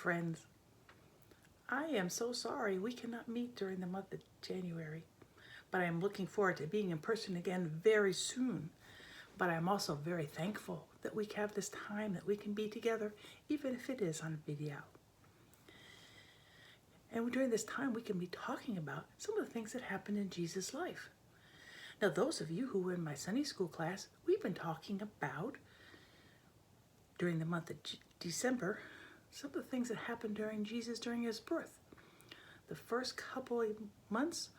friends. I am so sorry we cannot meet during the month of January, but I am looking forward to being in person again very soon. But I'm also very thankful that we have this time that we can be together, even if it is on video. And during this time, we can be talking about some of the things that happened in Jesus' life. Now, those of you who were in my Sunday school class, we've been talking about, during the month of December, some of the things that happened during Jesus during his birth. The first couple of months,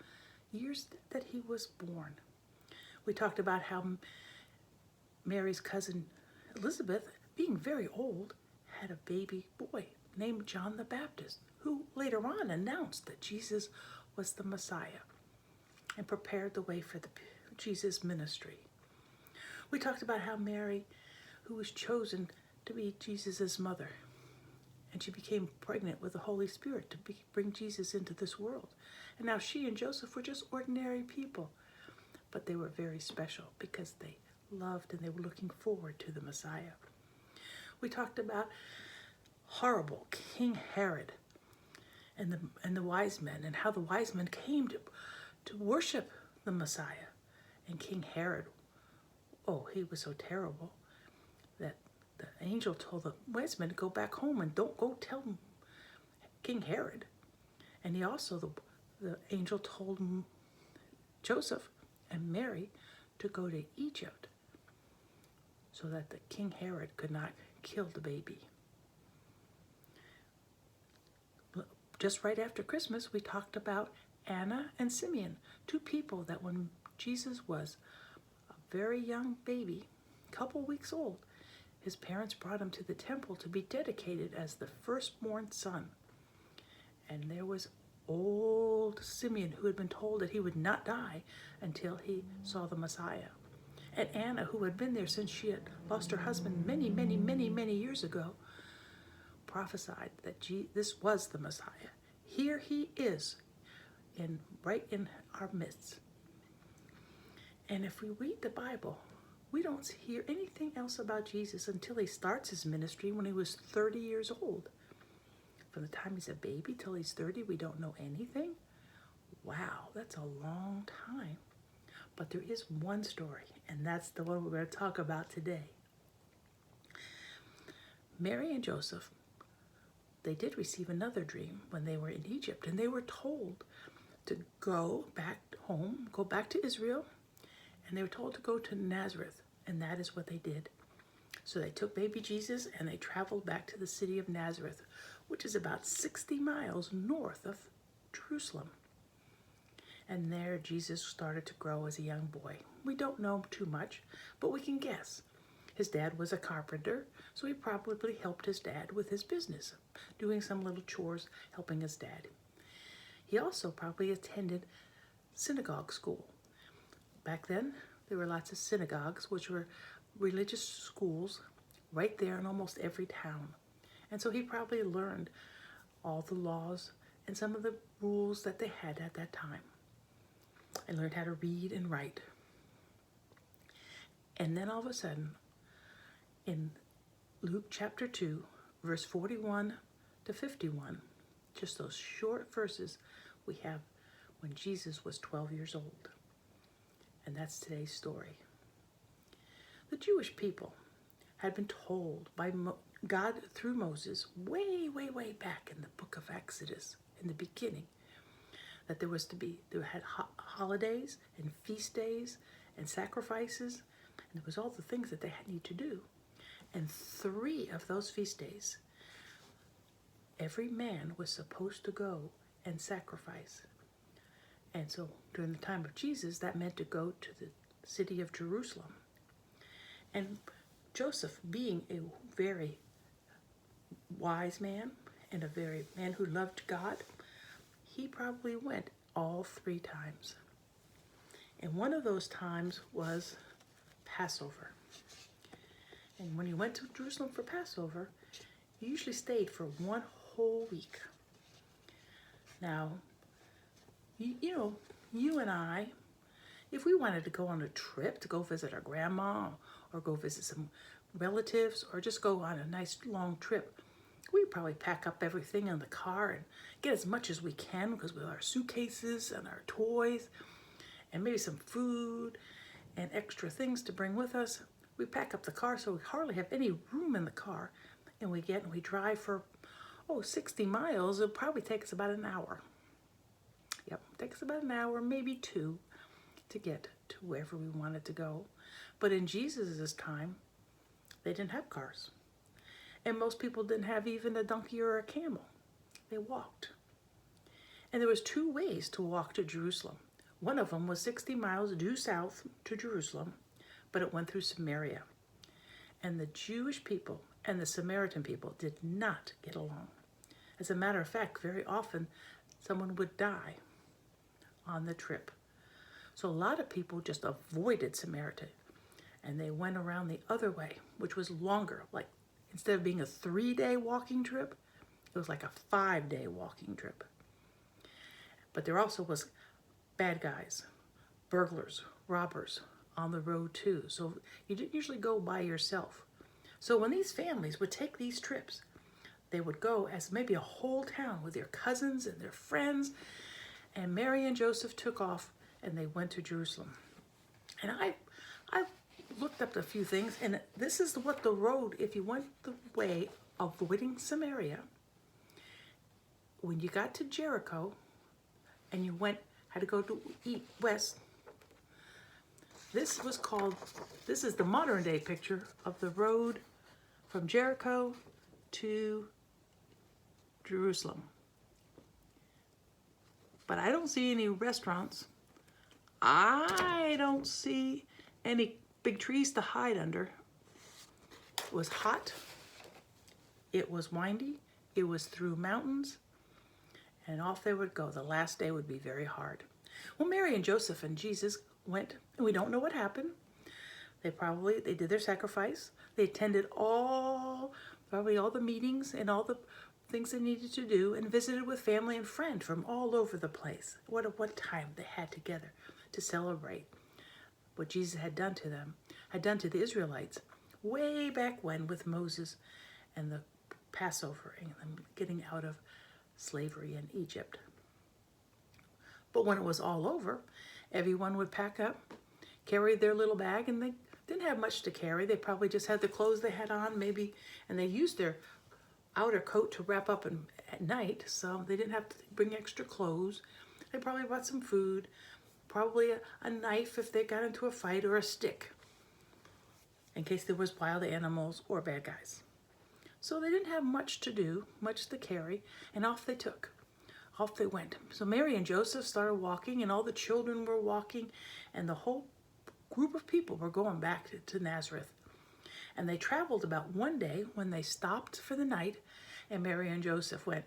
years that he was born. We talked about how Mary's cousin Elizabeth, being very old, had a baby boy named John the Baptist, who later on announced that Jesus was the Messiah and prepared the way for Jesus' ministry. We talked about how Mary, who was chosen to be Jesus' mother, and she became pregnant with the Holy Spirit to bring Jesus into this world. And now she and Joseph were just ordinary people, but they were very special because they loved and they were looking forward to the Messiah. We talked about horrible King Herod and the wise men, and how the wise men came to worship the Messiah. And King Herod, oh, he was so terrible that the angel told the wise men to go back home and don't go tell King Herod. And he also, the angel told Joseph and Mary to go to Egypt so that the King Herod could not kill the baby. Just right after Christmas, we talked about Anna and Simeon, two people that when Jesus was a very young baby, a couple weeks old, his parents brought him to the temple to be dedicated as the firstborn son. And there was old Simeon, who had been told that he would not die until he saw the Messiah. And Anna, who had been there since she had lost her husband many years ago, prophesied that this was the Messiah. Here he is, right in our midst. And if we read the Bible, we don't hear anything else about Jesus until he starts his ministry when he was 30 years old. From the time he's a baby till he's 30, we don't know anything. Wow, that's a long time. But there is one story, and that's the one we're going to talk about today. Mary and Joseph, they did receive another dream when they were in Egypt, and they were told to go back home, go back to Israel, and they were told to go to Nazareth, and that is what they did. So they took baby Jesus and they traveled back to the city of Nazareth, which is about 60 miles north of Jerusalem. And there Jesus started to grow as a young boy. We don't know too much, but we can guess. His dad was a carpenter, so he probably helped his dad with his business, doing some little chores, helping his dad. He also probably attended synagogue school. Back then, there were lots of synagogues, which were religious schools right there in almost every town. And so he probably learned all the laws and some of the rules that they had at that time. And learned how to read and write. And then all of a sudden, in Luke chapter 2, verse 41 to 51, just those short verses, we have when Jesus was 12 years old. And that's today's story. The Jewish people had been told by God through Moses way back in the book of Exodus, in the beginning, that there had holidays and feast days and sacrifices, and there was all the things that they need to do. And 3 of those feast days, every man was supposed to go and sacrifice. And so during the time of Jesus, that meant to go to the city of Jerusalem. And Joseph, being a very wise man and a very man who loved God, he probably went all 3 times. And one of those times was Passover. And when he went to Jerusalem for Passover, he usually stayed for 1 whole week. Now, you and I, if we wanted to go on a trip to go visit our grandma or go visit some relatives or just go on a nice long trip, we probably pack up everything in the car and get as much as we can because we have our suitcases and our toys and maybe some food and extra things to bring with us. We pack up the car so we hardly have any room in the car, and we drive for 60 miles. It'll probably take us about an hour. Yep, it takes about an hour, maybe 2, to get to wherever we wanted to go. But in Jesus' time, they didn't have cars. And most people didn't have even a donkey or a camel. They walked. And there was 2 ways to walk to Jerusalem. One of them was 60 miles due south to Jerusalem, but it went through Samaria. And the Jewish people and the Samaritan people did not get along. As a matter of fact, very often someone would die on the trip. So a lot of people just avoided Samaria, and they went around the other way, which was longer. Like instead of being a 3-day walking trip, it was like a 5-day walking trip. But there also was bad guys, burglars, robbers on the road too. So you didn't usually go by yourself. So when these families would take these trips, they would go as maybe a whole town with their cousins and their friends. And Mary and Joseph took off and they went to Jerusalem. And I looked up a few things, and this is what the road, if you went the way of avoiding Samaria, when you got to Jericho and you had to go to eat west, this is the modern day picture of the road from Jericho to Jerusalem. But I don't see any restaurants. I don't see any big trees to hide under. It was hot. It was windy. It was through mountains. And off they would go. The last day would be very hard. Well, Mary and Joseph and Jesus went, and we don't know what happened. They did their sacrifice. They attended probably all the meetings and all the things they needed to do, and visited with family and friend from all over the place. What time they had together to celebrate what Jesus had done to them, had done to the Israelites way back when with Moses and the Passover and them getting out of slavery in Egypt. But when it was all over, everyone would pack up, carry their little bag, and they didn't have much to carry. They probably just had the clothes they had on, maybe, and they used their outer coat to wrap up at night, so they didn't have to bring extra clothes. They probably brought some food, probably a knife if they got into a fight, or a stick in case there was wild animals or bad guys. So they didn't have much to do, much to carry, and off they took. Off they went. So Mary and Joseph started walking, and all the children were walking, and the whole group of people were going back to Nazareth. And they traveled about one day when they stopped for the night, and Mary and Joseph went,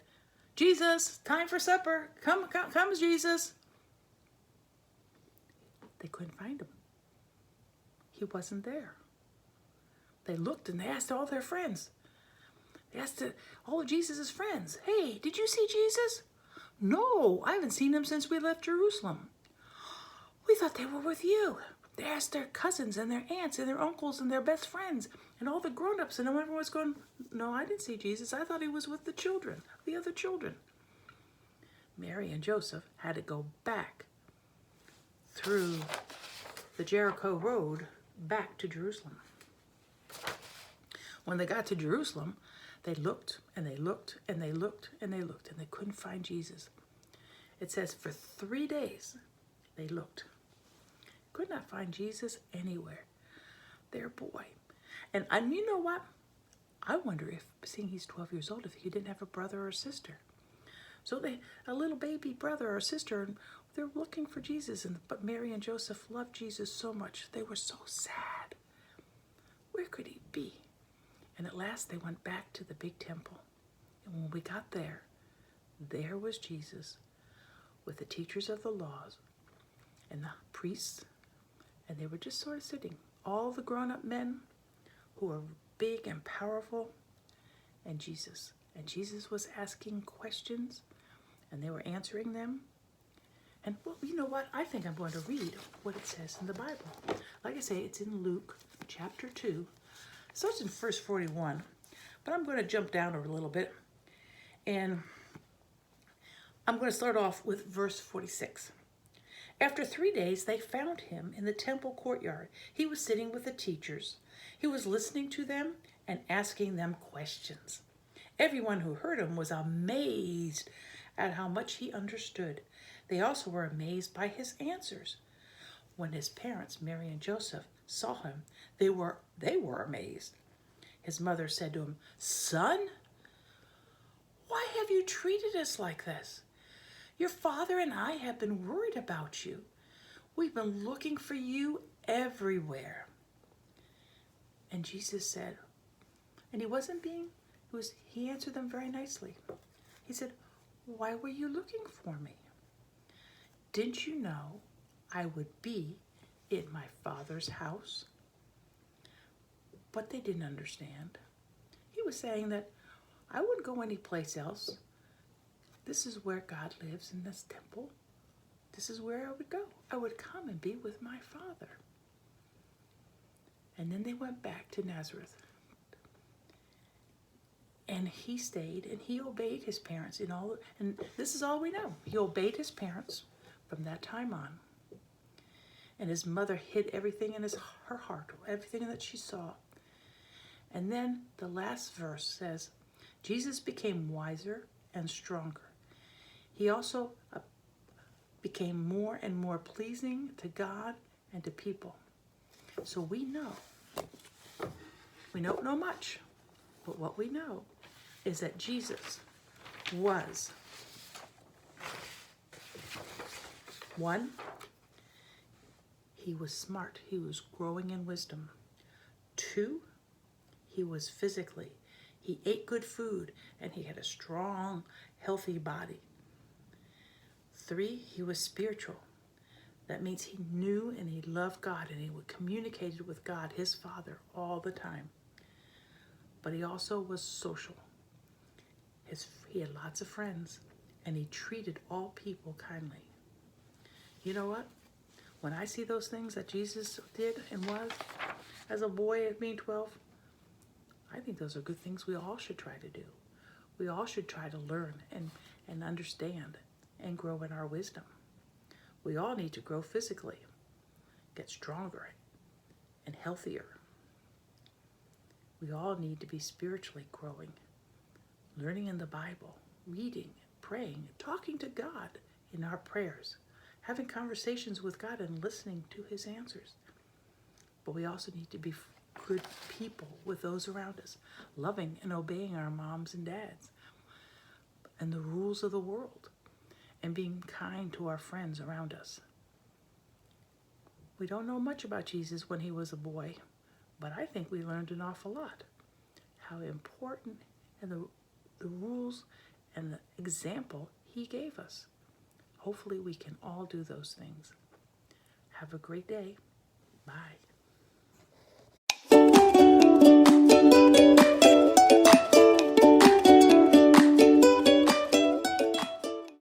"Jesus, time for supper. Comes Jesus." They couldn't find him. He wasn't there. They looked and they asked all their friends. They asked all of Jesus' friends, "Hey, did you see Jesus?" "No, I haven't seen him since we left Jerusalem." "We thought they were with you." They asked their cousins and their aunts and their uncles and their best friends and all the grown-ups, and everyone was going, "No, I didn't see Jesus. I thought he was with the other children." Mary and Joseph had to go back through the Jericho road back to Jerusalem. When they got to Jerusalem, they looked and they looked and they looked and they looked, and they couldn't find Jesus. It says for 3 days they looked. Could not find Jesus anywhere. Their boy. And you know what? I wonder if, seeing he's 12 years old, if he didn't have a brother or sister. So a little baby brother or sister, and they're looking for Jesus. But Mary and Joseph loved Jesus so much. They were so sad. Where could he be? And at last they went back to the big temple. And when we got there was Jesus with the teachers of the laws and the priests. And they were just sort of sitting. All the grown-up men who were big and powerful, and Jesus. And Jesus was asking questions, and they were answering them. And, well, you know what? I think I'm going to read what it says in the Bible. Like I say, it's in Luke chapter 2. It starts in verse 41, but I'm going to jump down a little bit. And I'm going to start off with verse 46. After 3 days, they found him in the temple courtyard. He was sitting with the teachers. He was listening to them and asking them questions. Everyone who heard him was amazed at how much he understood. They also were amazed by his answers. When his parents, Mary and Joseph, saw him, they were amazed. His mother said to him, "Son, why have you treated us like this? Your father and I have been worried about you. We've been looking for you everywhere." And Jesus said, and he answered them very nicely. He said, "Why were you looking for me? Didn't you know I would be in my Father's house?" But they didn't understand. He was saying that I wouldn't go anyplace else. This is where God lives, in this temple. This is where I would go. I would come and be with my Father. And then they went back to Nazareth. And he stayed and he obeyed his parents and this is all we know. He obeyed his parents from that time on. And his mother hid everything in her heart, everything that she saw. And then the last verse says, Jesus became wiser and stronger. He also became more and more pleasing to God and to people. So we don't know much, but what we know is that Jesus was, one, he was smart. He was growing in wisdom. Two, he was physically. He ate good food and he had a strong, healthy body. Three, he was spiritual. That means he knew and he loved God and he communicated with God, his Father, all the time. But he also was social. He had lots of friends and he treated all people kindly. You know what? When I see those things that Jesus did and was as a boy at being 12, I think those are good things we all should try to do. We all should try to learn and understand and grow in our wisdom. We all need to grow physically, get stronger and healthier. We all need to be spiritually growing, learning in the Bible, reading, praying, talking to God in our prayers, having conversations with God and listening to his answers. But we also need to be good people with those around us, loving and obeying our moms and dads and the rules of the world, and being kind to our friends around us. We don't know much about Jesus when he was a boy, but I think we learned an awful lot. How important and the rules and the example he gave us. Hopefully we can all do those things. Have a great day. Bye.